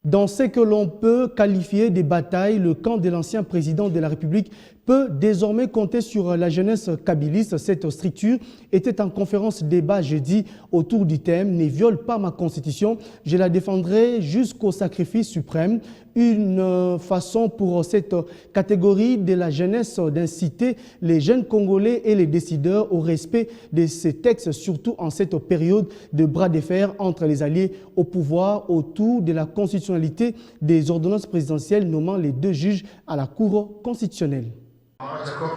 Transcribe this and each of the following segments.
Dans ce que l'on peut qualifier de bataille, le camp de l'ancien président de la République peut désormais compter sur la jeunesse kabyliste. Cette structure était en conférence débat jeudi autour du thème « Ne viole pas ma constitution, je la défendrai jusqu'au sacrifice suprême ». Une façon pour cette catégorie de la jeunesse d'inciter les jeunes Congolais et les décideurs au respect de ces textes, surtout en cette période de bras de fer entre les alliés au pouvoir autour de la constitutionnalité des ordonnances présidentielles nommant les 2 juges à la Cour constitutionnelle.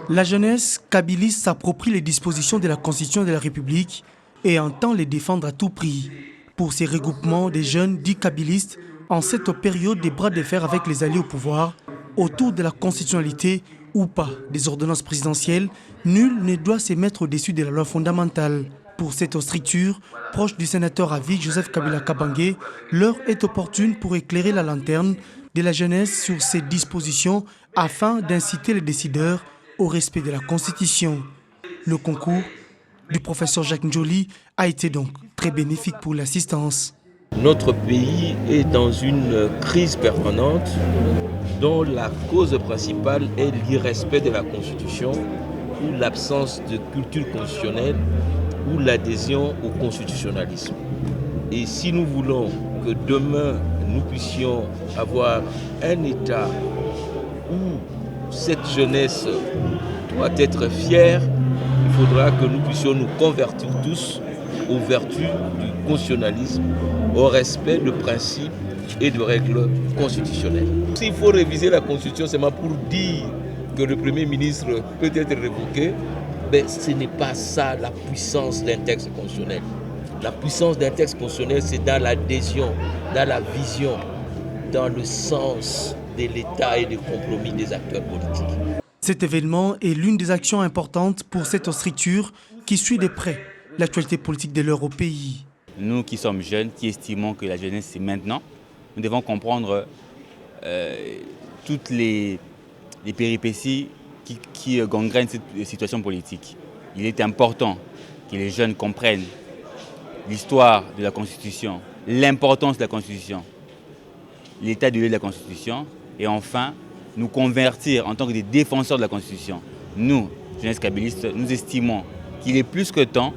La jeunesse kabyliste s'approprie les dispositions de la Constitution de la République et entend les défendre à tout prix. Pour ces regroupements des jeunes dits kabylistes, en cette période des bras de fer avec les alliés au pouvoir, autour de la constitutionnalité ou pas des ordonnances présidentielles, nul ne doit se mettre au-dessus de la loi fondamentale. Pour cette structure, proche du sénateur à vie Joseph Kabila Kabange, l'heure est opportune pour éclairer la lanterne de la jeunesse sur ces dispositions afin d'inciter les décideurs au respect de la Constitution. Le concours du professeur Jacques Njoli a été donc très bénéfique pour l'assistance. Notre pays est dans une crise permanente dont la cause principale est l'irrespect de la Constitution ou l'absence de culture constitutionnelle ou l'adhésion au constitutionnalisme. Et si nous voulons que demain nous puissions avoir un État où cette jeunesse doit être fière, il faudra que nous puissions nous convertir tous aux vertus du constitutionnalisme, au respect de principes et de règles constitutionnelles. S'il faut réviser la Constitution seulement pour dire que le Premier ministre peut être révoqué, mais ce n'est pas ça la puissance d'un texte constitutionnel. La puissance d'un texte constitutionnel, c'est dans l'adhésion, dans la vision, dans le sens de l'État et des compromis des acteurs politiques. Cet événement est l'une des actions importantes pour cette structure qui suit de près l'actualité politique de leur pays. Nous qui sommes jeunes, qui estimons que la jeunesse c'est maintenant, nous devons comprendre toutes les péripéties qui gangrènent cette situation politique. Il est important que les jeunes comprennent l'histoire de la Constitution, l'importance de la Constitution, l'état de lieu de la Constitution et enfin nous convertir en tant que des défenseurs de la Constitution. Nous, jeunesse kabyliste, nous estimons qu'il est plus que temps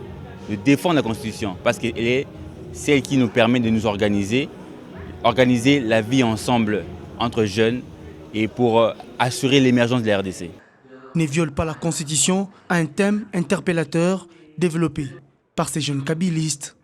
de défendre la Constitution parce qu'elle est celle qui nous permet de nous organiser la vie ensemble entre jeunes et pour assurer l'émergence de la RDC. Ne viole pas la Constitution, un thème interpellateur développé par ces jeunes kabylistes.